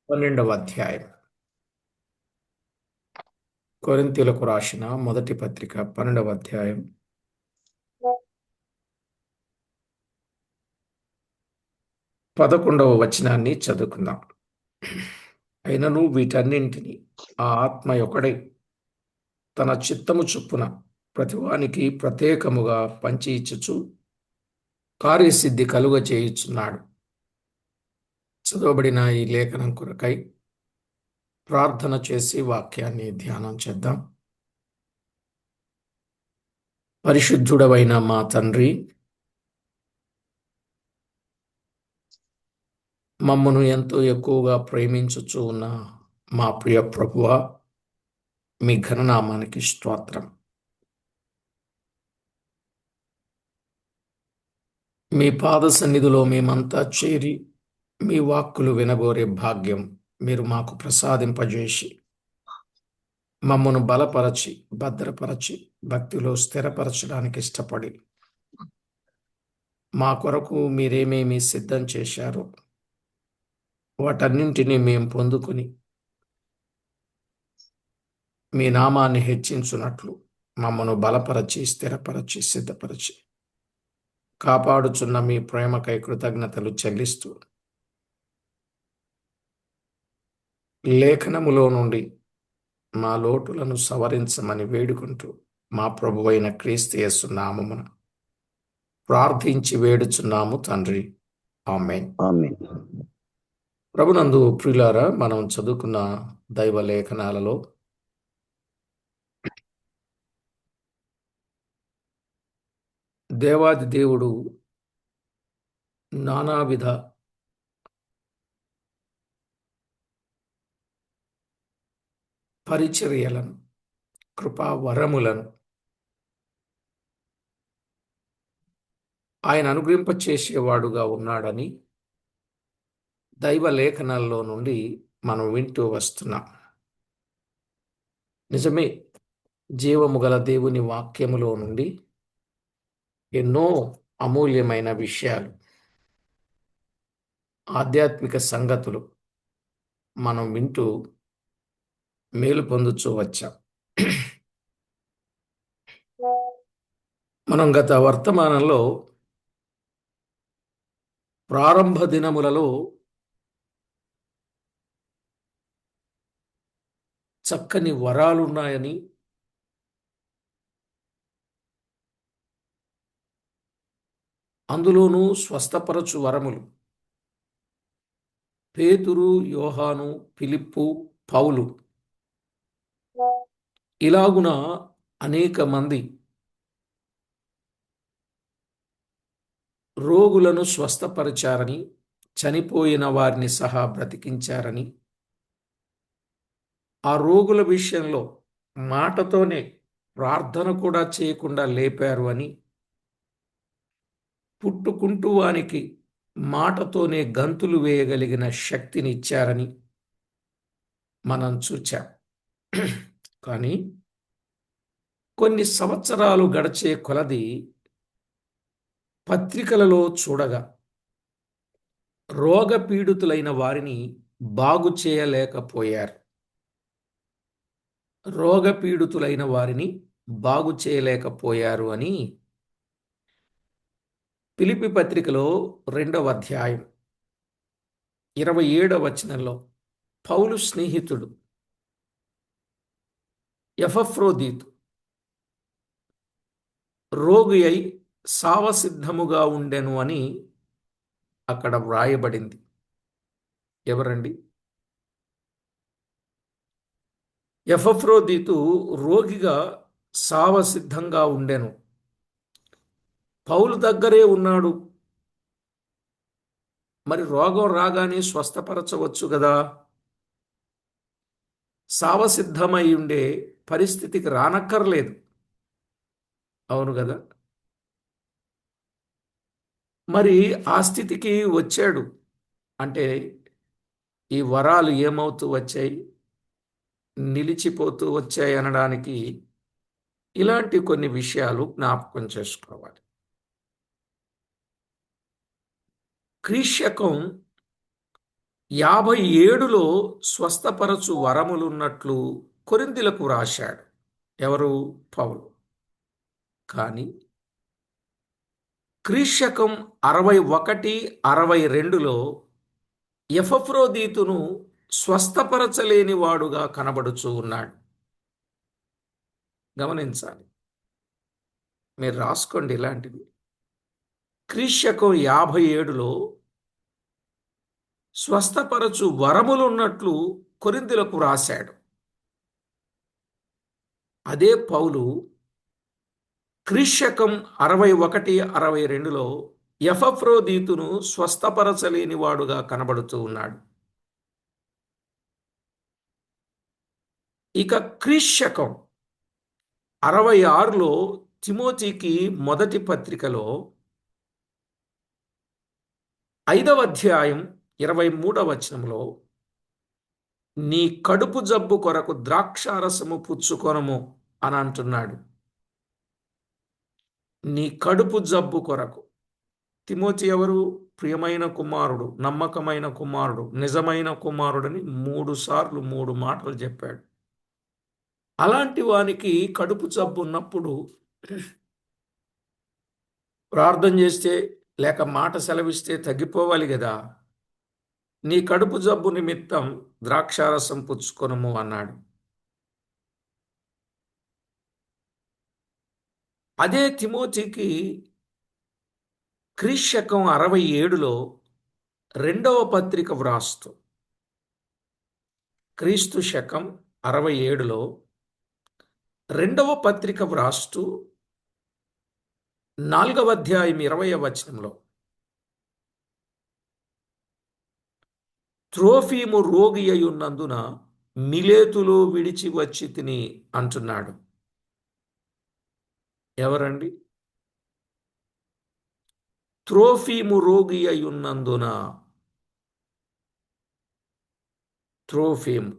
12వ అధ్యాయం. కొరింథీయులకు రాసిన మొదటి పత్రిక 12వ అధ్యాయం 11వ వచనాన్ని చదువుకుందాం. అయినను వీటన్నింటిని ఆ ఆత్మ ఒకడే తన చిత్తము చొప్పున ప్రతివానికి ప్రత్యేకముగా పంచి ఇచ్చుచు కార్యసిద్ధి కలుగ చేయుచున్నాడు. చదవబడిన ఈ లేఖనం కొరకై ప్రార్థన చేసి వాక్యాన్ని ధ్యానం చేద్దాం. పరిశుద్ధుడవైన మా తండ్రి, మమ్మను ఎంతో ఎక్కువగా ప్రేమించుచు ఉన్న మా ప్రియ ప్రభువా, మీ ఘననామానికి స్తోత్రం. మీ పాద సన్నిధిలో మేమంతా చేరి మీ వాక్కులు వినగోరే భాగ్యం మీరు మాకు ప్రసాదింపజేసి మమ్మను బలపరచి భద్రపరచి భక్తిలో స్థిరపరచడానికి ఇష్టపడి మా కొరకు మీరేమేమి సిద్ధం చేశారో వాటన్నింటినీ మేము పొందుకొని మీ నామాన్ని హెచ్చించున్నట్లు మమ్మను బలపరచి స్థిరపరచి సిద్ధపరచి కాపాడుచున్న మీ ప్రేమకై కృతజ్ఞతలు చెల్లిస్తూ లేఖనములో నుండి మా లోటులను సవరించమని వేడుకుంటూ మా ప్రభువైన క్రీస్తు యేసు నామమున ప్రార్థించి వేడుచున్నాము తండ్రి. ఆమేన్. ఆమేన్. ప్రభునందు ప్రియులారా, మనం చదువుకున్న దైవ లేఖనాలలో దేవాది దేవుడు నానావిధ పరిచర్యలను కృపా వరములను ఆయన అనుగ్రహింపచేసేవాడుగా ఉన్నాడని దైవ లేఖనాల్లో నుండి మనం వింటూ వస్తున్నాం. నిజమే, జీవము గల దేవుని వాక్యములో నుండి ఎన్నో అమూల్యమైన విషయాలు, ఆధ్యాత్మిక సంగతులు మనం వింటూ మేలు పొందుతూ వచ్చాం. మనం గత వర్తమానంలో ప్రారంభ దినములలో చక్కని వరాలున్నాయని, అందులోనూ స్వస్థపరచు వరములు పేతురు, యోహాను, ఫిలిప్పు, పౌలు ఇలాగున అనేక మంది రోగులను స్వస్థపరిచారని, చనిపోయిన వారిని సహా బ్రతికించారని, ఆ రోగుల విషయంలో మాటతోనే ప్రార్థన కూడా చేయకుండా లేపారు అని, పుట్టుకుంటూ వానికి మాటతోనే గంతులు వేయగలిగిన శక్తిని ఇచ్చారని మనం చూచాం. కానీ కొన్ని సంవత్సరాలు గడిచే కొలది పత్రికలలో చూడగా రోగపీడితులైన వారిని బాగు చేయలేకపోయారు. రోగపీడితులైన వారిని బాగు చేయలేకపోయారు అని ఫిలిప్పీ పత్రికలో 2వ అధ్యాయం 27వ వచనంలో పౌలు స్నేహితుడు ఎపఫ్రోదీతు రోగి అయి సావసిద్ధముగా ఉండెను అని అక్కడ వ్రాయబడింది. ఎవరండి? ఎపఫ్రోదీతు రోగిగా సావసిద్ధంగా ఉండెను. పౌలు దగ్గరే ఉన్నాడు. మరి రోగం రాగానే స్వస్థపరచవచ్చు కదా. సావసిద్ధమై ఉండే పరిస్థితికి రానక్కర్లేదు. అవును కదా. మరి ఆ స్థితికి వచ్చాడు అంటే ఈ వరాలు ఏమవుతూ వచ్చాయి, నిలిచిపోతూ వచ్చాయి అనడానికి ఇలాంటి కొన్ని విషయాలు జ్ఞాపకం చేసుకోవాలి. క్రీస్తు శకం 57లో స్వస్థపరచు వరములున్నట్లు కొరింథీలకు రాశాడు. ఎవరు? పౌలు. కానీ క్రీశకం 61, 62లో ఎపఫ్రోదీతును స్వస్థపరచలేని వాడుగా కనబడుచూ ఉన్నాడు. గమనించాలి. మీరు రాసుకోండి ఇలాంటివి. క్రీశకం 57లో స్వస్థపరచు వరములున్నట్లు కొరింథీలకు రాశాడు. అదే పౌలు క్రీశకం 61, 62లో ఎపఫ్రోదీతును స్వస్థపరచలేని వాడుగా కనబడుతూ ఉన్నాడు. ఇక క్రీశకం 66లో తిమోతికి మొదటి పత్రికలో 5వ అధ్యాయం 23వ వచనంలో నీ కడుపు జబ్బు కొరకు ద్రాక్షారసము పుచ్చుకొనము అని అంటున్నాడు. నీ కడుపు జబ్బు కొరకు. తిమోతి ఎవరు? ప్రియమైన కుమారుడు, నమ్మకమైన కుమారుడు, నిజమైన కుమారుడని 3 సార్లు 3 మాటలు చెప్పాడు. అలాంటి వానికి కడుపు జబ్బు ఉన్నప్పుడు ప్రార్థన చేస్తే లేక మాట సెలవిస్తే తగ్గిపోవాలి కదా. నీ కడుపు జబ్బు నిమిత్తం ద్రాక్షారసం పుచ్చుకొనుము అన్నాడు. అదే తిమోతికి క్రీశకం 67లో 2వ పత్రిక వ్రాస్తూ, క్రీస్తు శకం 67లో 2వ పత్రిక వ్రాస్తూ 4వ అధ్యాయం 20వ వచనంలో త్రోఫీము రోగి అయి ఉన్నందున మిలేతులో విడిచి వచ్చి తిని అంటున్నాడు. ఎవరండి? త్రోఫీము రోగి అయి ఉన్నందున. త్రోఫీము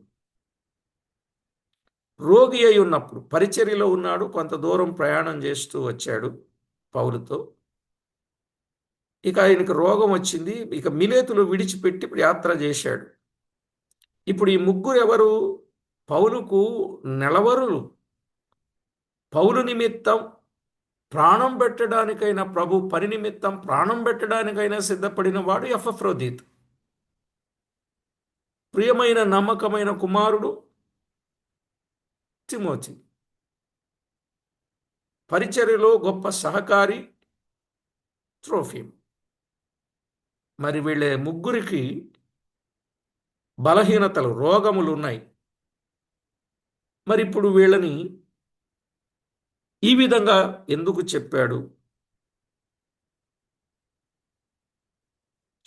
రోగి అయి ఉన్నప్పుడు పరిచర్యలో ఉన్నాడు. కొంత దూరం ప్రయాణం చేస్తూ వచ్చాడు పౌలుతో. ఇక ఆయనకు రోగం వచ్చింది. ఇక మిలేతులు విడిచిపెట్టి ఇప్పుడు యాత్ర చేశాడు. ఇప్పుడు ఈ ముగ్గురు ఎవరు? పౌలుకు నెలవరులు. పౌలు నిమిత్తం ప్రాణం పెట్టడానికైనా, ప్రభు పని నిమిత్తం ప్రాణం పెట్టడానికైనా సిద్ధపడిన వాడు ఎపఫ్రోదీతు. ప్రియమైన నమ్మకమైన కుమారుడు తిమోతి. పరిచర్యలో గొప్ప సహకారి త్రోఫీము. మరి వీళ్ళ ముగ్గురికి బలహీనతలు, రోగములు ఉన్నాయి. మరి ఇప్పుడు వీళ్ళని ఈ విధంగా ఎందుకు చెప్పాడు?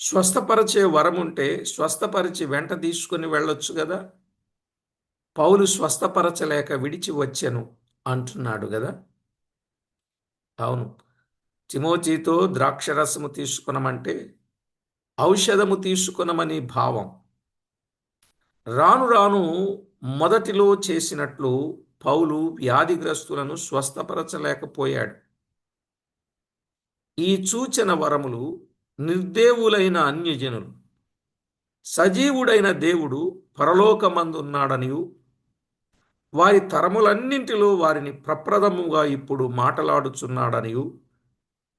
స్వస్థపరిచే వరం ఉంటే స్వస్థపరిచి వెంట తీసుకుని వెళ్ళొచ్చు కదా. పౌలు స్వస్థపరచలేక విడిచి వచ్చెను అంటున్నాడు కదా. అవును, తిమోతితో ద్రాక్షరసము తీసుకునమంటే ఔషధము తీసుకునమని భావం. రాను రాను మొదటిలో చేసినట్లు పౌలు వ్యాధిగ్రస్తులను స్వస్థపరచలేకపోయాడు. ఈ సూచన వరములు నిర్దేవులైన అన్యజనులు సజీవుడైన దేవుడు పరలోకమందున్నాడనియు వారి తరములన్నింటిలో వారిని ప్రప్రథముగా ఇప్పుడు మాటలాడుచున్నాడనియు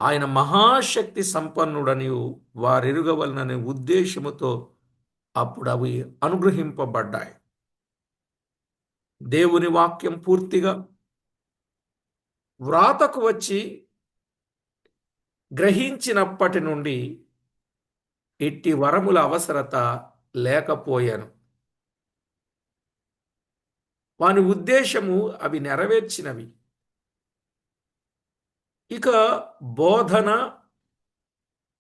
ఆయన మహాశక్తి సంపన్నుడనియు వారెరుగవలననే ఉద్దేశముతో అప్పుడు అవి అనుగ్రహింపబడ్డాయి. దేవుని వాక్యం పూర్తిగా వ్రాతకు వచ్చి గ్రహించినప్పటి నుండి ఎట్టి వరముల అవసరత లేకపోయాను. వాని ఉద్దేశము అవి నెరవేర్చినవి. ఇక బోధన,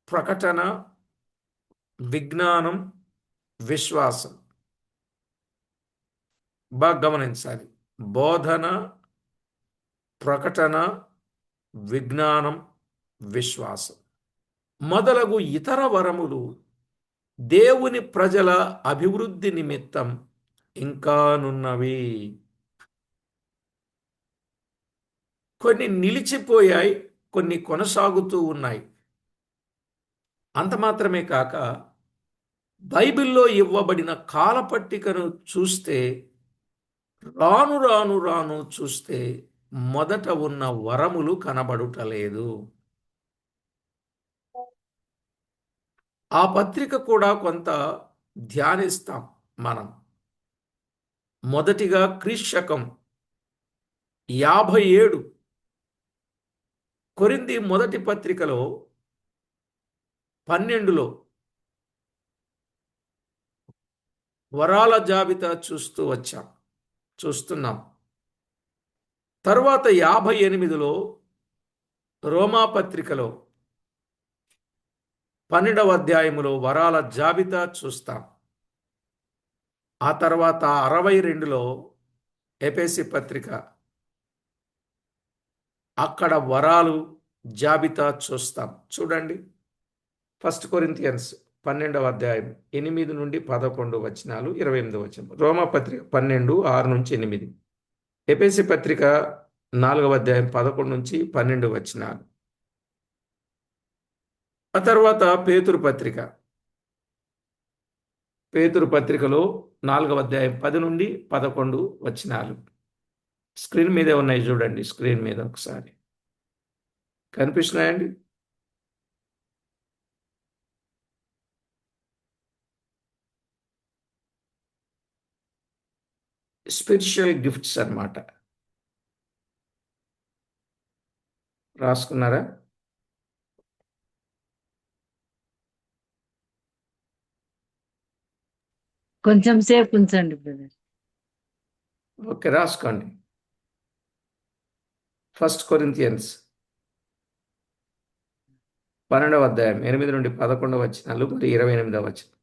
ప్రకటన, విజ్ఞానం, విశ్వాసం బాగా గమనించాలి. బోధన, ప్రకటన, విజ్ఞానం, విశ్వాసం మొదలగు ఇతర వరములు దేవుని ప్రజల అభివృద్ధి నిమిత్తం ఇంకానున్నవి. కొన్ని నిలిచిపోయాయి, కొన్ని కొనసాగుతూ ఉన్నాయి. అంత మాత్రమే కాక బైబిల్లో ఇవ్వబడిన కాలపట్టికను చూస్తే రాను రాను రాను చూస్తే మొదట ఉన్న వరములు కనబడుటలేదు. ఆ పత్రిక కూడా కొంత ధ్యానిస్తాం మనం. మొదటిగా క్రీస్తు శకం 57 కొరింథీ మొదటి పత్రికలో 12లో వరాల జాబితా చూస్తున్నాం. తరువాత 58లో రోమా పత్రికలో 12వ అధ్యాయములో వరాల జాబితా చూస్తాం. ఆ తర్వాత 62లో ఎఫెసీ పత్రిక, అక్కడ వరాలు జాబితా చూస్తాం. చూడండి, 1 కొరింథియన్స్ 12వ అధ్యాయం 8 నుండి 11 వచనాలు, 28 వచనం. రోమా పత్రిక 12 6 నుంచి 8. ఎఫెసీ పత్రిక 4వ అధ్యాయం 11 నుంచి 12 వచనాలు. ఆ తర్వాత పేతురు పత్రికలో 4వ అధ్యాయం 10 నుండి 11 వచనాలు. స్క్రీన్ మీదే ఉన్నాయి చూడండి, స్క్రీన్ మీద ఒకసారి కనిపిస్తున్నాయండి. స్పిరిచువల్ గిఫ్ట్స్ అన్నమాట. రాసుకున్నారా? కొంచెం సేపు ఉంచండి బ్రదర్. ఓకే, రాసుకోండి. 1 కొరింథియన్స్ 12వ అధ్యాయం 8 నుండి 11 వచనాలు మరియు 28వ వచనం.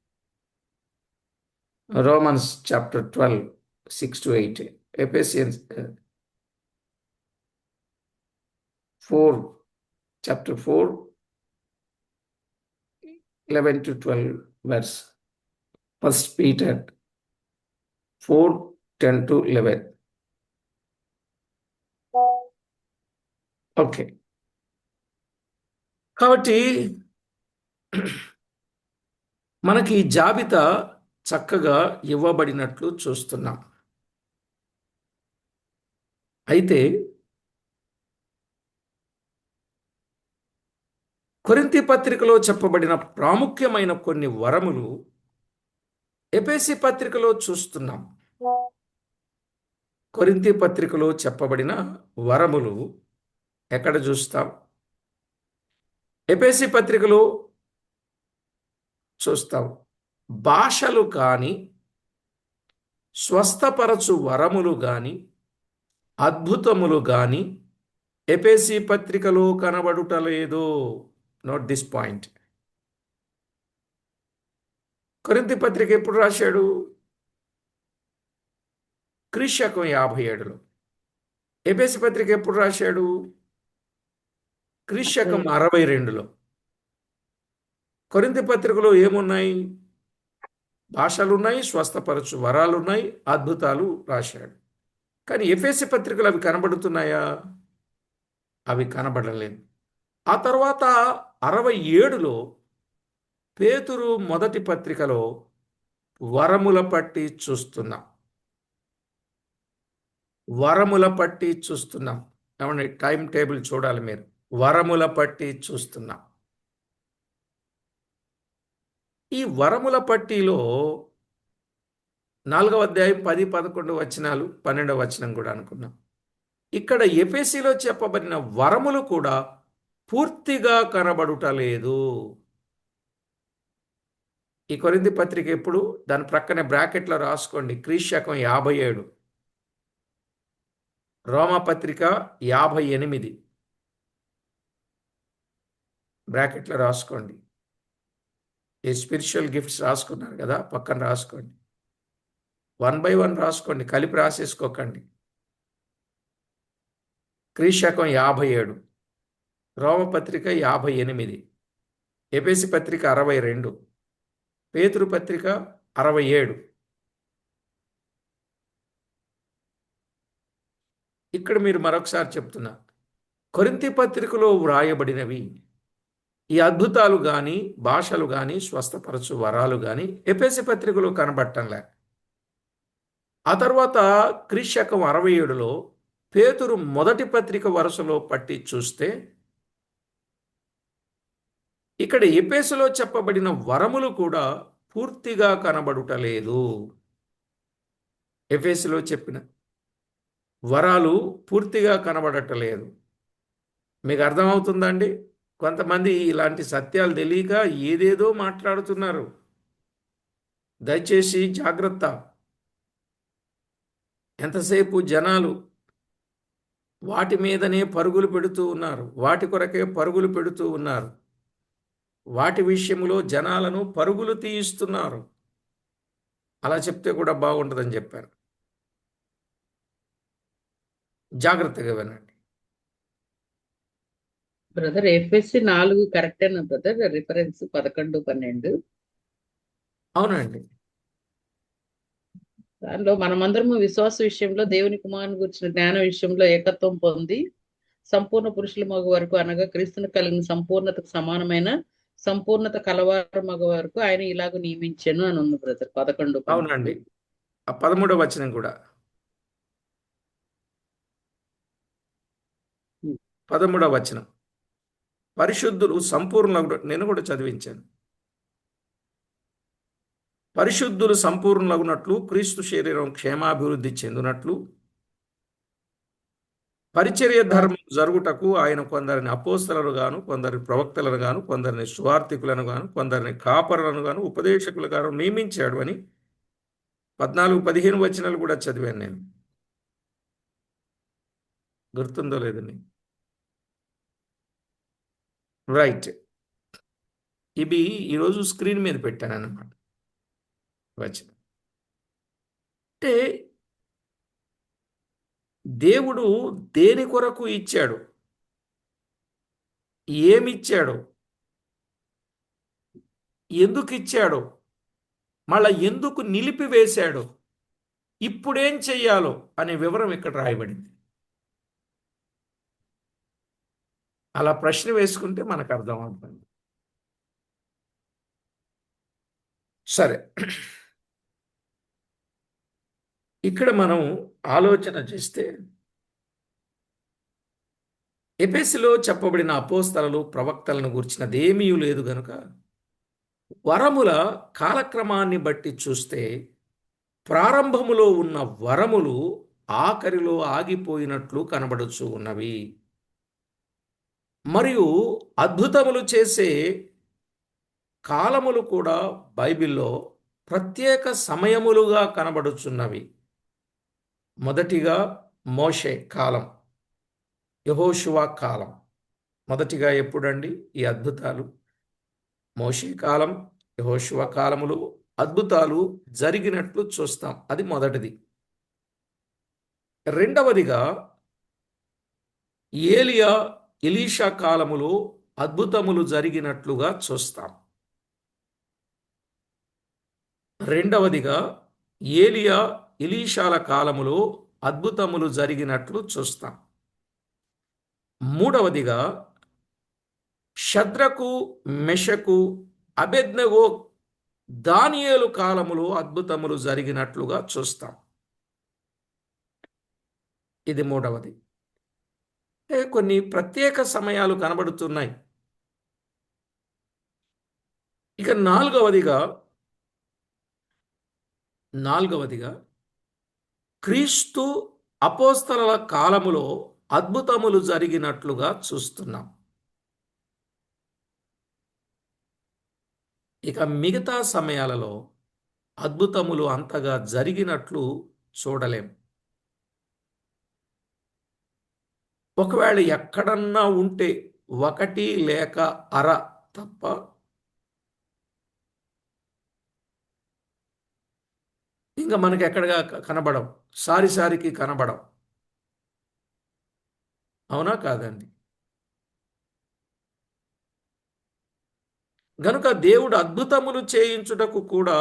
Romans chapter 12 6 to 8. Ephesians 4 chapter 4 11 to 12 verse. 1 Peter 4 10 to 11. Okay, కాబట్టి మనకి ఈ జాబితా చక్కగా ఇవ్వబడినట్లు చూస్తున్నాం. అయితే కొరింథీ పత్రికలో చెప్పబడిన ప్రాముఖ్యమైన కొన్ని వరములు ఎఫెసీ పత్రికలో చూస్తున్నాం. కొరింథీ పత్రికలో చెప్పబడిన వరములు ఎక్కడ చూస్తాం? ఎఫెసీ పత్రికలో చూస్తాం. భాషలు కానీ, స్వస్థపరచు వరములు కానీ, అద్భుతములు కానీ ఎఫెసీ పత్రికలో కనబడుటలేదు. Note this point. కొరింథీ పత్రిక ఎప్పుడు రాశాడు? క్రీస్తు శకం 57లో. ఎఫెసీ పత్రిక ఎప్పుడు రాశాడు? క్రీస్తు శకం 62లో. కొరింథీ పత్రికలో ఏమున్నాయి? భాషలున్నాయి, స్వస్థపరచు వరాలున్నాయి, అద్భుతాలు రాశాడు. కానీ ఎఫెసీ పత్రికలు అవి కనబడుతున్నాయా? అవి కనబడలేదు. ఆ తర్వాత 67లో పేతురు మొదటి పత్రికలో వరముల పట్టి చూస్తున్నాం. ఏమండి, టైం టేబుల్ చూడాలి మీరు. వరముల పట్టి చూస్తున్నాం. ఈ వరముల పట్టిలో 4వ అధ్యాయం 10 11 వచనాలు, 12వ వచనం కూడా అనుకున్నాం. ఇక్కడ ఎఫెసీలో చెప్పబడిన వరములు కూడా పూర్తిగా కనబడుటలేదు. ఈ కొరింథీ పత్రిక ఎప్పుడు? దాని ప్రక్కనే బ్రాకెట్లో రాసుకోండి, క్రీస్తు శకం 57. రోమా పత్రిక 58 బ్రాకెట్లో రాసుకోండి. ఈ స్పిరిచువల్ గిఫ్ట్స్ రాసుకున్నారు కదా, పక్కన రాసుకోండి. 1 by 1 రాసుకోండి, కలిపి రాసేసుకోకండి. క్రీస్తు శకం 57, రోమపత్రిక 58, ఎఫెసీ పత్రిక 62, పేతురు పత్రిక 67. ఇక్కడ మీరు మరొకసారి చెప్తున్నా, కొరింథీ పత్రికలో వ్రాయబడినవి ఈ అద్భుతాలు కానీ భాషలు కానీ స్వస్థపరచు వరాలు కానీ ఎఫెసు పత్రికలో కనబడటంలే. ఆ తర్వాత క్రీశకం 67లో పేతురు మొదటి పత్రిక వరుసలో పట్టి చూస్తే ఇక్కడ ఎఫెసులో చెప్పబడిన వరములు కూడా పూర్తిగా కనబడుటలేదు. ఎఫెసులో చెప్పిన వరాలు పూర్తిగా కనబడటలేదు. మీకు అర్థమవుతుందండి? కొంతమంది ఇలాంటి సత్యాలు తెలియక ఏదేదో మాట్లాడుతున్నారు. దయచేసి జాగ్రత్త. ఎంతసేపు జనాలు వాటి మీదనే పరుగులు పెడుతూ ఉన్నారు, వాటి కొరకే పరుగులు పెడుతూ ఉన్నారు, వాటి విషయంలో జనాలను పరుగులు తీయిస్తున్నారు. అలా చెప్తే కూడా బాగుంటుందని చెప్పారు. జాగ్రత్తగా వినండి. బ్రదర్ ఎఫ్ఎస్సి 4 కరెక్టేనా బ్రదర్? రిఫరెన్స్ 11, 12 అవునండి. దానిలో మనమందరము విశ్వాస విషయంలో దేవుని కుమారుని గురించిన జ్ఞాన విషయంలో ఏకత్వం పొంది సంపూర్ణ పురుషుల మగ వరకు అనగా క్రీస్తుని కలిగిన సంపూర్ణతకు సమానమైన సంపూర్ణత కలవారు మగ వరకు ఆయన ఇలాగ నియమించాను అని ఉంది బ్రదర్ 11, 12. అవునండి. ఆ 13వ వచనం కూడా 13వ వచనం పరిశుద్ధులు సంపూర్ణులు, నేను కూడా చదివించాను. పరిశుద్ధులు సంపూర్ణులగునట్లు క్రీస్తు శరీరం క్షేమాభివృద్ధి చెందునట్లు పరిచర్య ధర్మం జరుగుటకు ఆయన కొందరిని అపోస్తలను గాను, కొందరిని ప్రవక్తలను గాను, కొందరిని సువార్థికులను గాను, కొందరిని కాపరులను గాను, ఉపదేశకులు గాను నియమించాడు అని 14, 15 వచనాలు కూడా చదివాను నేను. గుర్తుందో లేదండి? రైట్. ఇవి ఈరోజు స్క్రీన్ మీద పెట్టాను అన్నమాట. వచనం అంటే దేవుడు దేని కొరకు ఇచ్చాడు, ఏమిచ్చాడు, ఎందుకు ఇచ్చాడు, మళ్ళా ఎందుకు నిలిపివేశాడు, ఇప్పుడేం చెయ్యాలో అనే వివరం ఇక్కడ రాయబడింది. అలా ప్రశ్న వేసుకుంటే మనకు అర్థమవుతుంది. సరే, ఇక్కడ మనం ఆలోచన చేస్తే ఎఫెసులో చెప్పబడిన అపోస్తలు ప్రవక్తలను గురించినది ఏమీ లేదు గనుక వరముల కాలక్రమాన్ని బట్టి చూస్తే ప్రారంభములో ఉన్న వరములు ఆఖరిలో ఆగిపోయినట్లు కనబడుచు ఉన్నవి. మరియు అద్భుతములు చేసే కాలములు కూడా బైబిల్లో ప్రత్యేక సమయములుగా కనబడుచున్నవి. మొదటిగా మోషే కాలం, యెహోషువ కాలం. మొదటిగా ఎప్పుడండి ఈ అద్భుతాలు? మోషే కాలం, యెహోషువ కాలములు అద్భుతాలు జరిగినట్లు చూస్తాం. అది మొదటిది. రెండవదిగా ఏలియా, ఎలీషా కాలములో అద్భుతములు జరిగినట్లుగా చూస్తాం. రెండవదిగా ఏలియా, ఎలీషాల కాలములో అద్భుతములు జరిగినట్లు చూస్తాం. మూడవదిగా షద్రకు, మెషకు, అబేద్నెగో, దానియేలు కాలములో అద్భుతములు జరిగినట్లుగా చూస్తాం. ఇది మూడవది. కొన్ని ప్రత్యేక సమయాలు కనబడుతున్నాయి. ఇక నాలుగవదిగా క్రీస్తు అపోస్తలుల కాలములో అద్భుతములు జరిగినట్లుగా చూస్తున్నాం. ఇక మిగతా సమయాలలో అద్భుతములు అంతగా జరిగినట్లు చూడలేం. ఒకవేళ ఎక్కడన్నా ఉంటే 1 లేక అర తప్ప ఇంకా మనకి ఎక్కడగా కనబడం, సారికి కనబడం. అవునా కాదండి? గనుక దేవుడు అద్భుతములు చేయించుటకు కూడా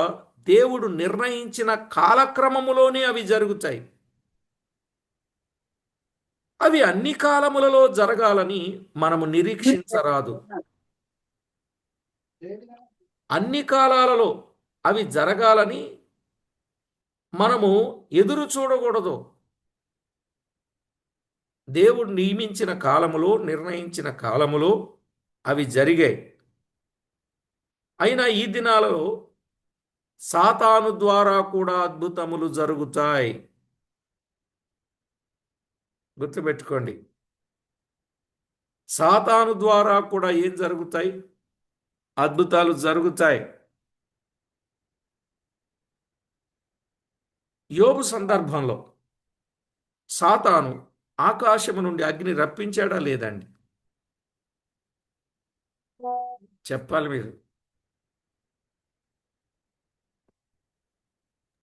దేవుడు నిర్ణయించిన కాలక్రమములోనే అవి జరుగుతాయి. అవి అన్ని కాలములలో జరగాలని మనము నిరీక్షించరాదు. అన్ని కాలాలలో అవి జరగాలని మనము ఎదురు చూడకూడదు. దేవుడు నియమించిన కాలములో, నిర్ణయించిన కాలములో అవి జరిగాయి. అయినా ఈ దినాలలో సాతాను ద్వారా కూడా అద్భుతములు జరుగుతాయి. గుర్తుపెట్టుకోండి, సాతాను ద్వారా కూడా ఏం జరుగుతాయి? అద్భుతాలు జరుగుతాయి. యోబు సందర్భంలో సాతాను ఆకాశము నుండి అగ్ని రప్పించాడా లేదండి? చెప్పాలి మీరు.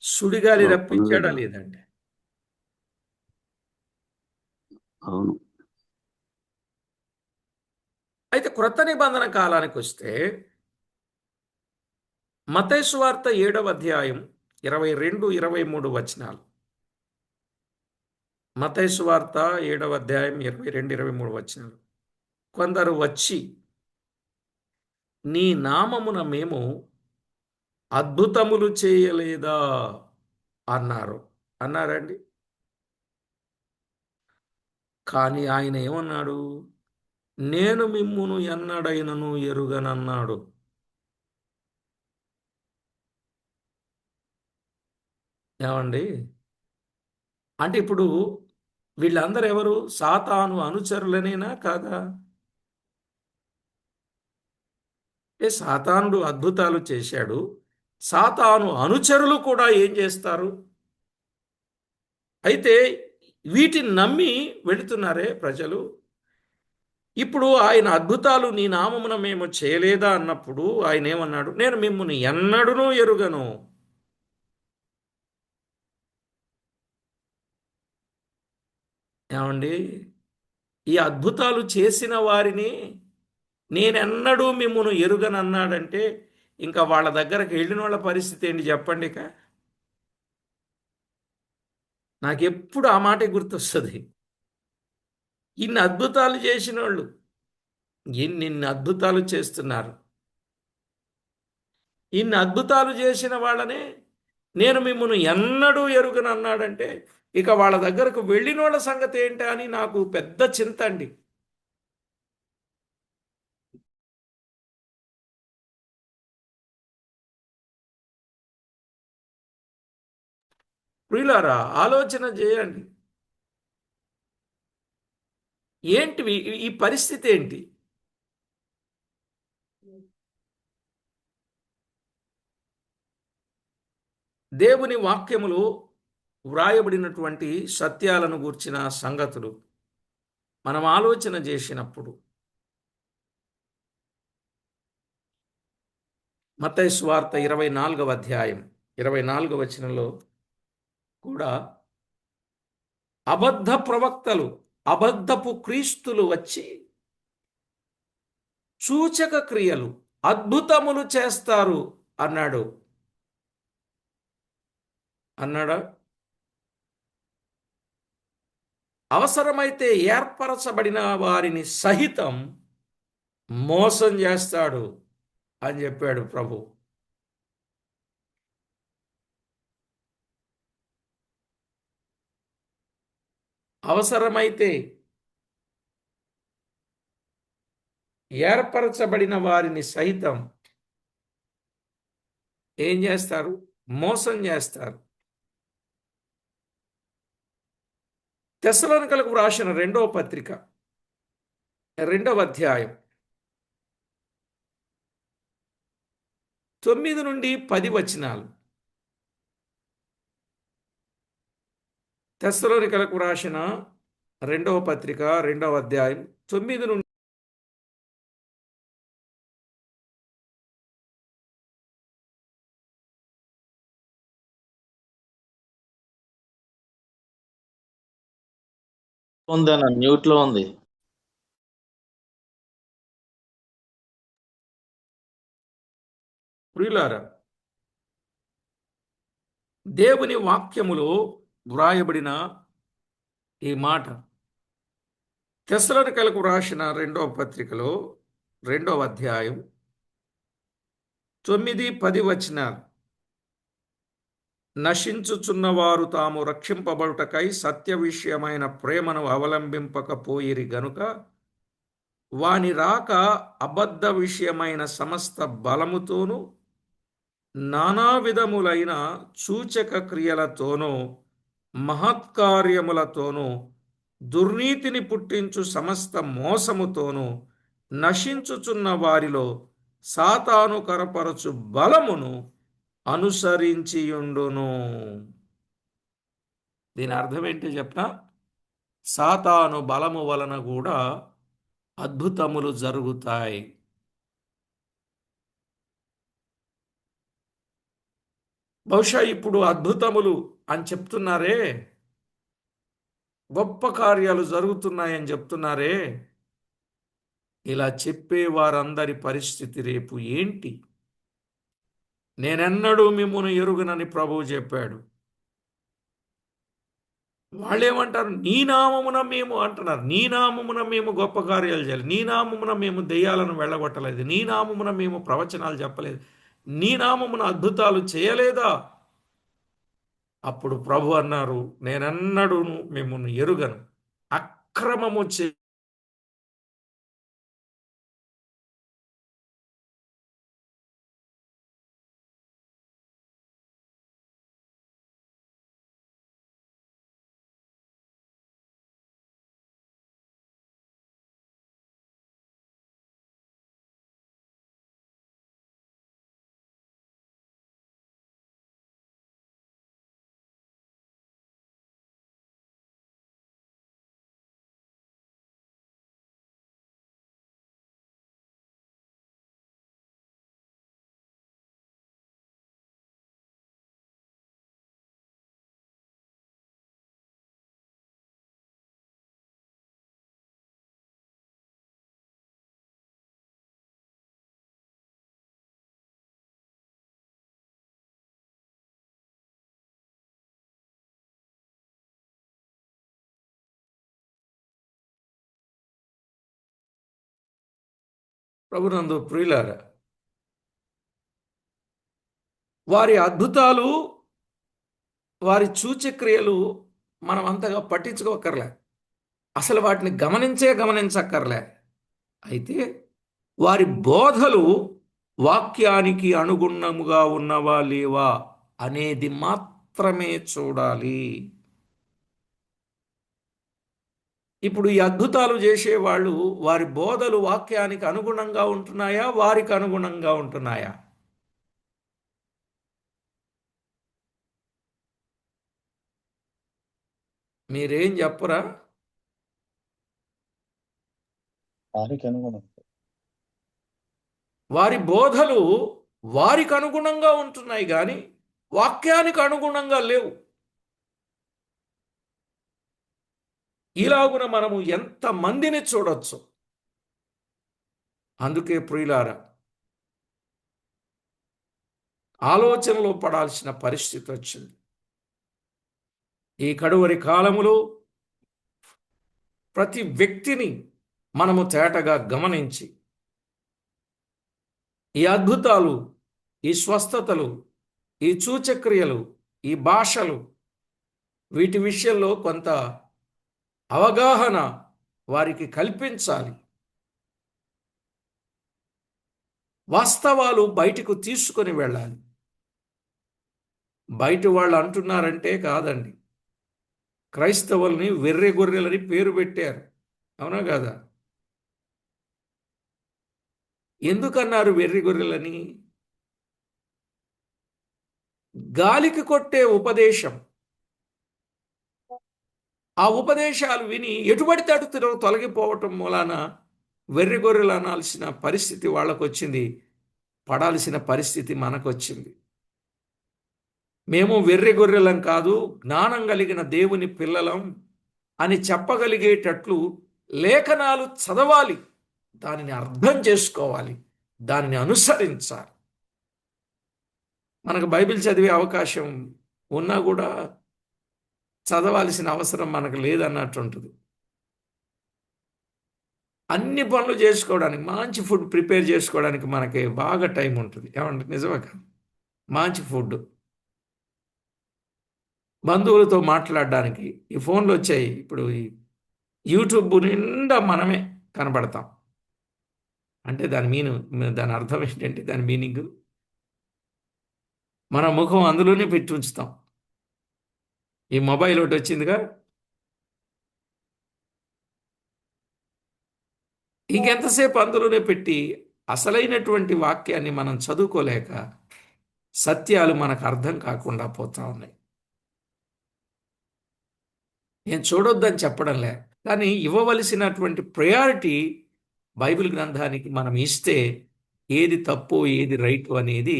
సుడిగాలి రప్పించాడా లేదండి? అవును. అయితే క్రొత్త నిబంధన కాలానికి వస్తే మత్తయి సువార్త 7వ అధ్యాయం 22, 23 వచనాలు. మత్తయి సువార్త 7వ అధ్యాయం 22, 23 వచనాలు. కొందరు వచ్చి, నీ నామమున మేము అద్భుతములు చేయలేదా అన్నారండి. కానీ ఆయన ఏమన్నాడు? నేను మిమ్మును ఎన్నడైనను ఎరుగనన్నాడు. ఏమండి? అంటే ఇప్పుడు వీళ్ళందరూ ఎవరు? సాతాను అనుచరులనేనా కాదా? సాతానుడు అద్భుతాలు చేశాడు, సాతాను అనుచరులు కూడా ఏం చేస్తారు? అయితే వీటిని నమ్మి వెళుతున్నారే ప్రజలు. ఇప్పుడు ఆయన అద్భుతాలు నీ నామమున మేము చేయలేదా అన్నప్పుడు ఆయన ఏమన్నాడు? నేను మిమ్మల్ని ఎన్నడూనూ ఎరుగను. ఏమండి? ఈ అద్భుతాలు చేసిన వారిని నేనెన్నడూ మిమ్మల్ని ఎరుగనన్నాడంటే ఇంకా వాళ్ళ దగ్గరకు వెళ్ళిన వాళ్ళ పరిస్థితి ఏంటి చెప్పండి. ఇక నాకెప్పుడు ఆ మాటే గుర్తొస్తుంది. ఇన్ని అద్భుతాలు చేసిన వాళ్ళు ఇన్ని అద్భుతాలు చేస్తున్నారు. ఇన్ని అద్భుతాలు చేసిన వాళ్ళనే నేను మిమ్మల్ని ఎన్నడూ ఎరుగనన్నాడంటే ఇక వాళ్ళ దగ్గరకు వెళ్ళిన వాళ్ళ సంగతి ఏంటి అని నాకు పెద్ద చింత అండి. ప్రియులారా, ఆలోచన చేయండి. ఏంటివి ఈ పరిస్థితి ఏంటి? దేవుని వాక్యములో వ్రాయబడినటువంటి సత్యాలను గూర్చిన సంగతులు మనం ఆలోచన చేసినప్పుడు మత్తయి సువార్త 24వ అధ్యాయం 24వ వచనంలో కూడా అబద్ధ ప్రవక్తలు, అబద్ధపు క్రీస్తులు వచ్చి సూచక క్రియలు, అద్భుతములు చేస్తారు అన్నాడా? అవసరమైతే ఏర్పరచబడిన వారిని సహితం మోసం చేస్తాడు అని చెప్పాడు ప్రభు. అవసరమైతే ఏర్పరచబడిన వారిని సహితం ఏం చేస్తారు? మోసం చేస్తారు. తెస్సలోనికలకు వ్రాసిన 2వ పత్రిక 2వ అధ్యాయం 9 నుండి 10 వచనాలు. తెస్సలోనికలకు వ్రాసిన 2వ పత్రిక 2వ అధ్యాయం 9 నుండి ఉందన్న మ్యూట్ లో ఉంది. ప్రియులారా, దేవుని వాక్యములో వ్రాయబడిన ఈ మాట తెస్సలోనికలకు వ్రాసిన 2వ పత్రికలో 2వ అధ్యాయం 9-10 వచనాలు. నశించుచున్నవారు తాము రక్షింపబడుటకై సత్య విషయమైన ప్రేమను అవలంబింపకపోయిరి గనుక వాని రాక అబద్ధ విషయమైన సమస్త బలముతోనూ నానా విధములైన సూచక క్రియలతోనూ మహత్కార్యములతోనూ దుర్నీతిని పుట్టించు సమస్త మోసముతోనూ నశించుచున్న వారిలో సాతాను కరపరచు బలమును అనుసరించియుండును. దీని అర్థం ఏంటి చెప్పనా? సాతాను బలము వలన కూడా అద్భుతములు జరుగుతాయి. బహుశా ఇప్పుడు అద్భుతములు అని చెప్తున్నారే, గొప్ప కార్యాలు జరుగుతున్నాయని చెప్తున్నారే, ఇలా చెప్పే వారందరి పరిస్థితి రేపు ఏంటి? నేనెన్నడూ మిమ్మును ఎరుగనని ప్రభువు చెప్పాడు. వాళ్ళేమంటారు? నీ నామమున మేము అంటున్నారు. నీ నామమున మేము గొప్ప కార్యాలు చేయాలి, నీ నామమున మేము దెయ్యాలను వెళ్ళగొట్టలేదు, నీ నామమున మేము ప్రవచనాలు చెప్పలేదు, నీ నామమున అద్భుతాలు చేయలేదా? అప్పుడు ప్రభు అన్నారు, నేనెన్నడూ మిమ్మును ఎరుగను. అక్రమము చే ప్రభునందు ప్రియులారా, వారి అద్భుతాలు, వారి సూచక్రియలు మనం అంతగా పట్టించుకోకర్లే, అసలు వాటిని గమనించక్కర్లే. అయితే వారి బోధలు వాక్యానికి అనుగుణముగా ఉన్నవా లేవా అనేది మాత్రమే చూడాలి. ఇప్పుడు ఈ అద్భుతాలు చేసేవాళ్ళు వారి బోధలు వాక్యానికి అనుగుణంగా ఉంటున్నాయా, వారికి అనుగుణంగా ఉంటున్నాయా? మీరేం చెప్పరా? వారి బోధలు వారికి అనుగుణంగా ఉంటున్నాయి కానీ వాక్యానికి అనుగుణంగా లేవు. ఇలాగున మనము ఎంత మందిని చూడొచ్చు. అందుకే ప్రియులారా, ఆలోచనలో పడాల్సిన పరిస్థితి వచ్చింది. ఈ కడువరి కాలములో ప్రతి వ్యక్తిని మనము తేటగా గమనించి ఈ అద్భుతాలు, ఈ స్వస్థతలు, ఈ సూచక్రియలు, ఈ భాషలు, వీటి విషయంలో కొంత అవగాహన వారికి కల్పించాలి. వాస్తవాలు బయటకు తీసుకొని వెళ్ళాలి. బయట వాళ్ళు అంటున్నారంటే కాదండి, క్రైస్తవుల్ని వెర్రె గొర్రెలని పేరు పెట్టారు, అవునా కాదా? ఎందుకన్నారు వెర్రి గొర్రెలని? గాలికి కొట్టే ఉపదేశం, ఆ ఉపదేశాలు విని ఎటుబడి తడుతులో తొలగిపోవటం మూలాన వెర్రి గొర్రెలు అనాల్సిన పరిస్థితి వాళ్ళకు వచ్చింది, పడాల్సిన పరిస్థితి మనకొచ్చింది. మేము వెర్రి గొర్రెలం కాదు, జ్ఞానం కలిగిన దేవుని పిల్లలం అని చెప్పగలిగేటట్లు లేఖనాలు చదవాలి, దానిని అర్థం చేసుకోవాలి, దానిని అనుసరించాలి. మనకు బైబిల్ చదివే అవకాశం ఉన్నా కూడా చదవాల్సిన అవసరం మనకు లేదన్నట్టు ఉంటుంది. అన్ని పనులు చేసుకోవడానికి, మంచి ఫుడ్ ప్రిపేర్ చేసుకోవడానికి మనకి బాగా టైం ఉంటుంది. ఏమంటే నిజమే కదా? మంచి ఫుడ్, బంధువులతో మాట్లాడడానికి ఈ ఫోన్లు వచ్చాయి. ఇప్పుడు ఈ యూట్యూబ్ నిండా మనమే కనబడతాం. అంటే దాని అర్థం ఏంటంటే, దాని మీనింగ్ మన ముఖం అందులోనే పెట్టి ఉంచుతాం. ఈ మొబైల్ ఒకటి వచ్చిందిగా, ఇంకెంతసేపు అందులోనే పెట్టి అసలైనటువంటి వాక్యాన్ని మనం చదువుకోలేక సత్యాలు మనకు అర్థం కాకుండా పోతా ఉన్నాయి. నేను చూడొద్దని చెప్పడంలే, కానీ ఇవ్వవలసినటువంటి ప్రయారిటీ బైబిల్ గ్రంథానికి మనం ఇస్తే ఏది తప్పు ఏది రైట్ అనేది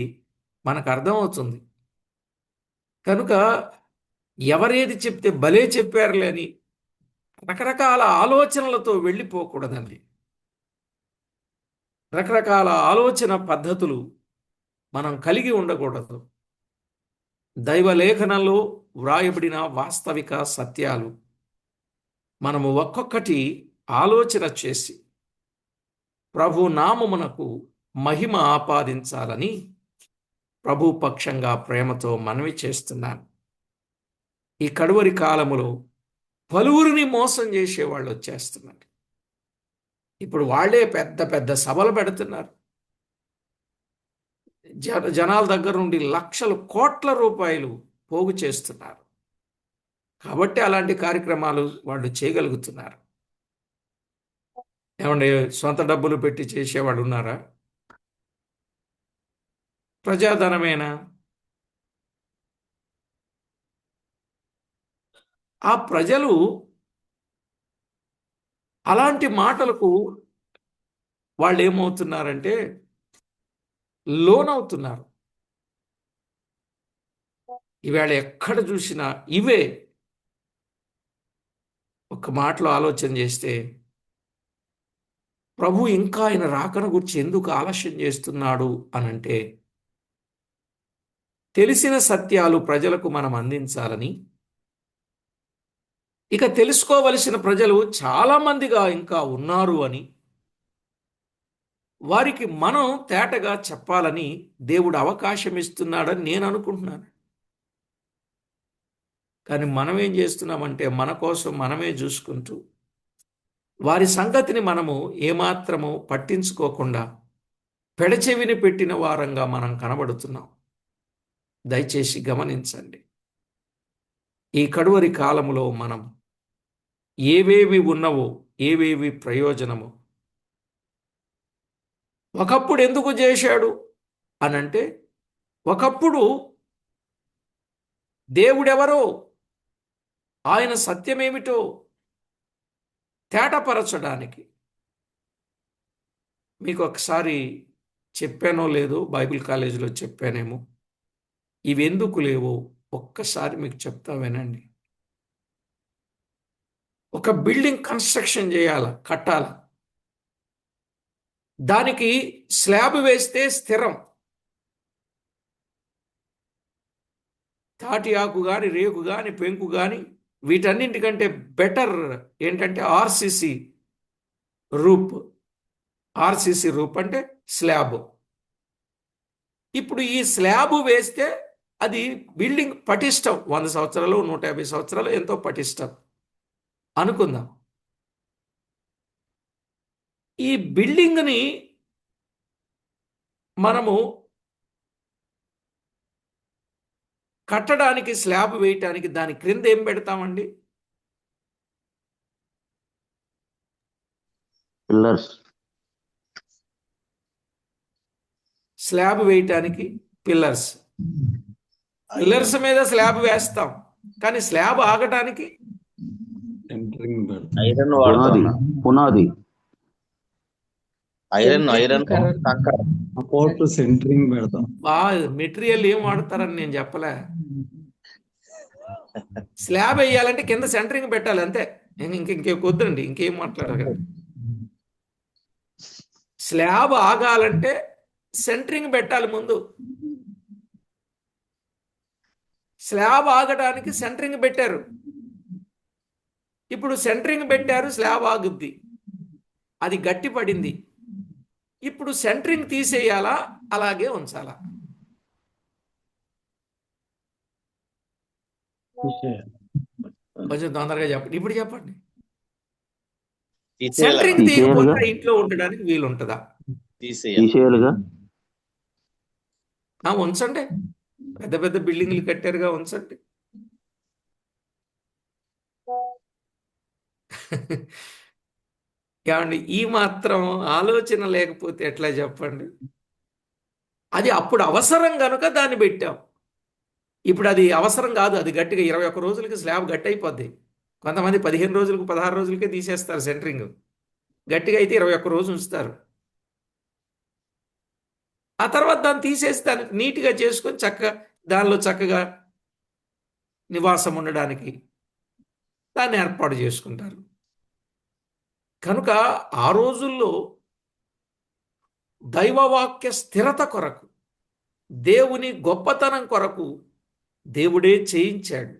మనకు అర్థమవుతుంది. కనుక ఎవరేది చెప్తే భలే చెప్పారులే అని రకరకాల ఆలోచనలతో వెళ్ళిపోకూడదండి. రకరకాల ఆలోచన పద్ధతులు మనం కలిగి ఉండకూడదు. దైవలేఖనంలో వ్రాయబడిన వాస్తవిక సత్యాలు మనము ఒక్కొక్కటి ఆలోచన చేసి ప్రభు నామమునకు మహిమ ఆపాదించాలని ప్రభు పక్షంగా ప్రేమతో మనవి చేస్తున్నాను. ఈ కడువరి కాలములో పలువురిని మోసం చేసేవాళ్ళు వచ్చేస్తున్నారు. ఇప్పుడు వాళ్ళే పెద్ద పెద్ద సభలు పెడుతున్నారు. జనాల దగ్గర నుండి లక్షలు కోట్ల రూపాయలు పోగు చేస్తున్నారు. కాబట్టి అలాంటి కార్యక్రమాలు వాళ్ళు చేయగలుగుతున్నారు. ఏమంటే సొంత డబ్బులు పెట్టి చేసేవాడు ఉన్నారా? ప్రజాధనమేనా? ఆ ప్రజలు అలాంటి మాటలకు వాళ్ళు ఏమవుతున్నారంటే లోనవుతున్నారు. ఈవేళ ఎక్కడ చూసినా ఇవే. ఒక మాటలో ఆలోచన చేస్తే ప్రభు ఇంకా ఆయన రాకను గురించి ఎందుకు ఆలస్యం చేస్తున్నాడు అనంటే, తెలిసిన సత్యాలు ప్రజలకు మనం అందించాలని, ఇక తెలుసుకోవలసిన ప్రజలు చాలామందిగా ఇంకా ఉన్నారు అని, వారికి మనం తేటగా చెప్పాలని దేవుడు అవకాశం ఇస్తున్నాడని నేను అనుకుంటున్నాను. కానీ మనం ఏం చేస్తున్నామంటే మన కోసం మనమే చూసుకుంటూ వారి సంగతిని మనము ఏమాత్రము పట్టించుకోకుండా పెడచెవిని పెట్టిన వారంగా మనం కనబడుతున్నాం. దయచేసి గమనించండి. ఈ కడువరి కాలములో మనం ఏవేవి ఉన్నవో, ఏవేవి ప్రయోజనమో, ఒకప్పుడు ఎందుకు చేశాడు అనంటే, ఒకప్పుడు దేవుడెవరో, ఆయన సత్యమేమిటో తేటపరచడానికి. మీకు ఒకసారి చెప్పానో లేదో, బైబిల్ కాలేజీలో చెప్పానేమో, ఇవెందుకు లేవో ఒక్కసారి మీకు చెప్తా వినండి. ఒక బిల్డింగ్ కన్స్ట్రక్షన్ చేయాల, కట్టాల, దానికి స్లాబ్ వేస్తే స్థిరం. తాటి ఆకు కానీ, రేకు కానీ, పెంకు కానీ, వీటన్నింటికంటే బెటర్ ఏంటంటే ఆర్సిసి రూప్. ఆర్సిసి రూప్ అంటే స్లాబ్. ఇప్పుడు ఈ స్లాబ్ వేస్తే అది బిల్డింగ్ పటిష్టం. 100 సంవత్సరాలు, 150 సంవత్సరాలు ఎంతో పటిష్టం అనుకుందాం. ఈ బిల్డింగ్ని మనము కట్టడానికి, స్లాబ్ వేయటానికి దాని క్రింద ఏం పెడతామండి? పిల్లర్స్. స్లాబ్ వేయటానికి పిల్లర్స్. పిల్లర్స్ మీద స్లాబ్ వేస్తాం, కానీ స్లాబ్ ఆగటానికి ఐరన్ వాడుతున్నా. పునాది ఐరన్ సపోర్ట్ సెంటరింగ్ పెడతాం. మెటీరియల్ ఏం వాడతారని నేను చెప్పలే. స్లాబ్ వేయాలంటే కింద సెంటరింగ్ పెట్టాలి, అంతే. ఇంకొద్దండి, ఇంకేం మాట్లాడగలను. స్లాబ్ ఆగాలంటే సెంటరింగ్ పెట్టాలి ముందు. స్లాబ్ ఆగడానికి సెంటరింగ్ పెట్టారు. ఇప్పుడు సెంటరింగ్ పెట్టారు, స్లాబ్ ఆగుద్ది. అది గట్టిపడింది. ఇప్పుడు సెంటరింగ్ తీసేయాలా, అలాగే ఉంచాలా? కొంచెం తొందరగా చెప్పండి. ఇప్పుడు చెప్పండి. సెంటరింగ్ తీసేయాలిగా. తీయకుండా ఇంట్లో ఉండడానికి వీలుంటుందా? తీసేయాలిగా. ఉంచండి. పెద్ద పెద్ద బిల్డింగ్లు కట్టారుగా, ఉంచండి. ఏమండి, ఈ మాత్రం ఆలోచన లేకపోతే ఎట్లా చెప్పండి? అది అప్పుడు అవసరం కనుక దాన్ని పెట్టాం. ఇప్పుడు అది అవసరం కాదు. అది గట్టిగా 21 రోజులకి స్లాబ్ గట్టి అయిపోద్ది. కొంతమంది 15 రోజులకు 16 రోజులకే తీసేస్తారు సెంటరింగ్. గట్టిగా అయితే 21 రోజులు ఉంచుతారు. ఆ తర్వాత దాన్ని తీసేసి దాన్ని నీట్గా చేసుకొని దానిలో చక్కగా నివాసం ఉండడానికి దాన్ని ఏర్పాటు చేసుకుంటారు. కనుక ఆ రోజుల్లో దైవవాక్య స్థిరత కొరకు, దేవుని గొప్పతనం కొరకు దేవుడే చేయించాడు.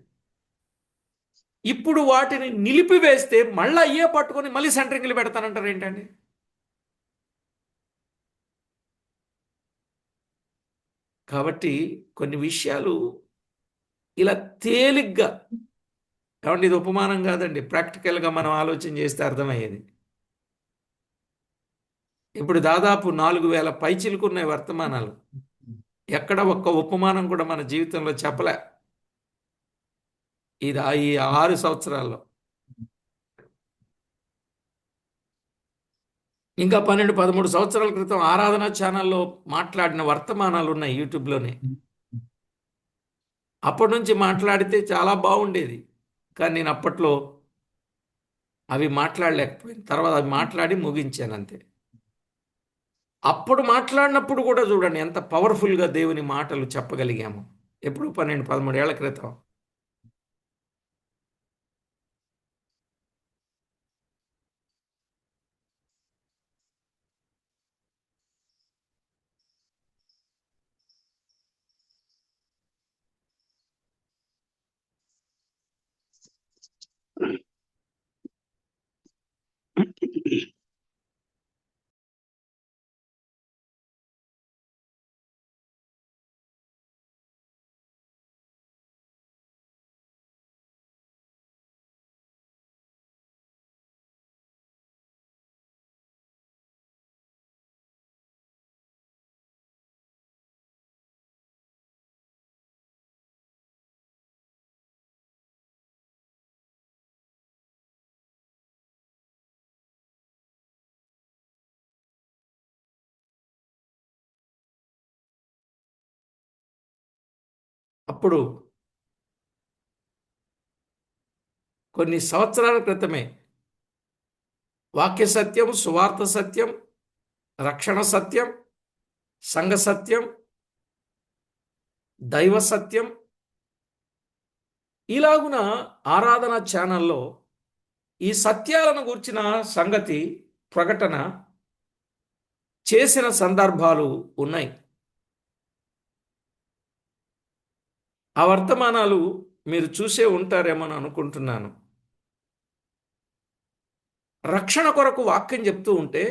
ఇప్పుడు వాటిని నిలిపివేస్తే మళ్ళీ అయ్యే పట్టుకొని మళ్ళీ సెంటరింగ్లు పెడతానంటారు ఏంటండి? కాబట్టి కొన్ని విషయాలు ఇలా తేలిగ్గా, కాబట్టి ఇది ఉపమానం కాదండి, ప్రాక్టికల్గా మనం ఆలోచన చేస్తే అర్థమయ్యేది. ఇప్పుడు దాదాపు 4000 పైచిలుకున్నాయి వర్తమానాలు. ఎక్కడ ఒక్క ఉపమానం కూడా మన జీవితంలో చెప్పలే ఈ 6 సంవత్సరాల్లో. ఇంకా 12-13 సంవత్సరాల క్రితం ఆరాధన ఛానల్లో మాట్లాడిన వర్తమానాలు ఉన్నాయి యూట్యూబ్లోనే. అప్పటి నుంచి మాట్లాడితే చాలా బాగుండేది, కానీ నేను అప్పట్లో అవి మాట్లాడలేకపోయాను. తర్వాత అవి మాట్లాడి ముగించాను అంతే. అప్పుడు మాట్లాడినప్పుడు కూడా చూడండి ఎంత పవర్ఫుల్గా దేవుని మాటలు చెప్పగలిగాము. ఎప్పుడు 12-13 ఏళ్ల క్రితం. అప్పుడు కొన్ని సంవత్సరాల క్రితమే వాక్య సత్యం, సువార్త సత్యం, రక్షణ సత్యం, సంఘ సత్యం, దైవ సత్యం, ఇలాగున ఆరాధన ఛానల్లో ఈ సత్యాలను గూర్చిన సంగతి ప్రకటన చేసిన సందర్భాలు ఉన్నాయి. ఆ వర్తమానాలు మీరు చూసే ఉంటారేమో అని అనుకుంటున్నాను. రక్షణ కొరకు వాక్యం చెప్తూ ఉంటే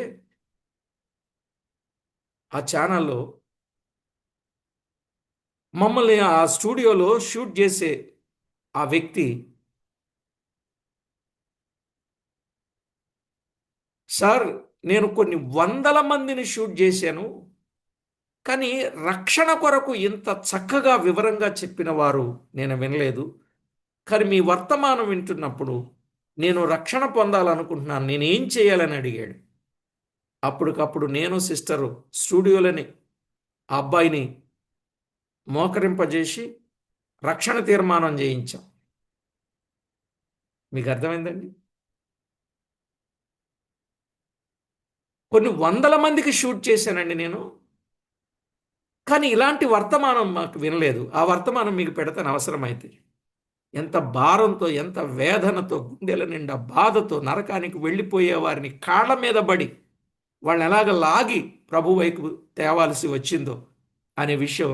ఆ ఛానల్లో మమ్మల్ని ఆ స్టూడియోలో షూట్ చేసే ఆ వ్యక్తి, సార్ నేను కొన్ని 100 మందిని షూట్ చేశాను, కానీ రక్షణ కొరకు ఇంత చక్కగా వివరంగా చెప్పిన వారు నేను వినలేదు. కానీ మీ వర్తమానం వింటున్నప్పుడు నేను రక్షణ పొందాలనుకుంటున్నాను, నేను ఏం చేయాలని అడిగాడు. అప్పటికప్పుడు నేను సిస్టరు స్టూడియోలోని ఆ అబ్బాయిని మోకరింపజేసి రక్షణ తీర్మానం చేయించాం. మీకు అర్థమైందండి? కొన్ని 100 మందికి షూట్ చేశానండి నేను, కానీ ఇలాంటి వర్తమానం మాకు వినలేదు. ఆ వర్తమానం మీకు పెడతాను అవసరమైతే. ఎంత భారంతో, ఎంత వేదనతో, గుండెల నిండా బాధతో నరకానికి వెళ్ళిపోయే వారిని కాళ్ళ మీద పడి వాళ్ళని ఎలాగ లాగి ప్రభు వైపు తేవాల్సి వచ్చిందో అనే విషయం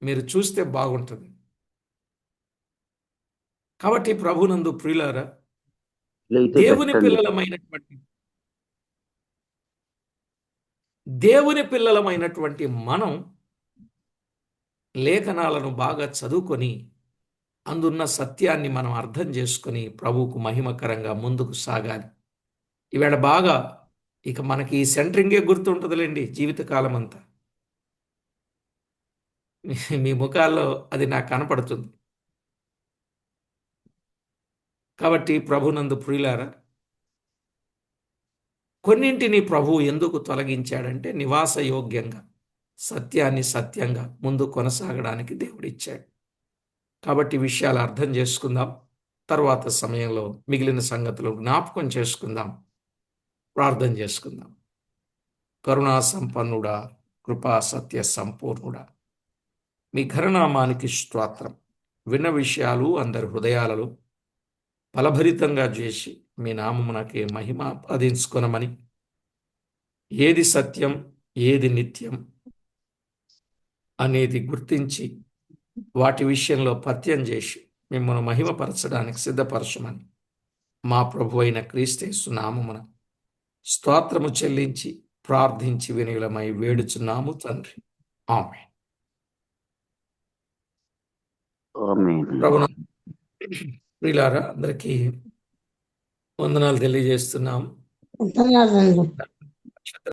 మీరు చూస్తే బాగుంటుంది. కాబట్టి ప్రభునందు ప్రియులారా, అయితే దేవుని పెట్టండి. పిల్లలమైనటువంటి దేవుని పిల్లలమైనటువంటి మనం లేఖనాలను బాగా చదువుకొని అందున్న సత్యాన్ని మనం అర్థం చేసుకొని ప్రభువుకు మహిమకరంగా ముందుకు సాగాలి. ఈవేళ బాగా ఇక మనకి ఈ సెంటరింగే గుర్తుంటుందిలేండి జీవితకాలం అంతా. మీ ముఖాల్లో అది నాకు కనపడుతుంది. కాబట్టి ప్రభునందు ప్రియులారా, కొన్నింటిని ప్రభువు ఎందుకు తొలగించాడంటే నివాసయోగ్యంగా సత్యాన్ని సత్యంగా ముందు కొనసాగడానికి దేవుడిచ్చాడు. కాబట్టి విషయాలు అర్థం చేసుకుందాం. తర్వాత సమయంలో మిగిలిన సంగతులు జ్ఞాపకం చేసుకుందాం. ప్రార్థన చేసుకుందాం. కరుణా సంపన్నుడా, కృపా సత్య సంపూర్ణుడా, మీ ఘననామానికి స్తోత్రం. విన్న విషయాలు అందరి హృదయాలలో ఫలభరితంగా చేసి మీ నామమునకే మహిమ ఆపాదించుకొనమని, ఏది సత్యం ఏది నిత్యం అనేది గుర్తించి వాటి విషయంలో పత్యం చేసి మిమ్మల్ని మహిమపరచడానికి సిద్ధపరచమని మా ప్రభు అయిన క్రీస్తు నామమున స్తోత్రము చెల్లించి ప్రార్థించి వినులమై వేడుచున్నాము తండ్రి. ఆమేన్. ఆమేన్. ప్రభున ప్రియులారా, అందరికీ వందనాలు తెలియజేస్తున్నాం.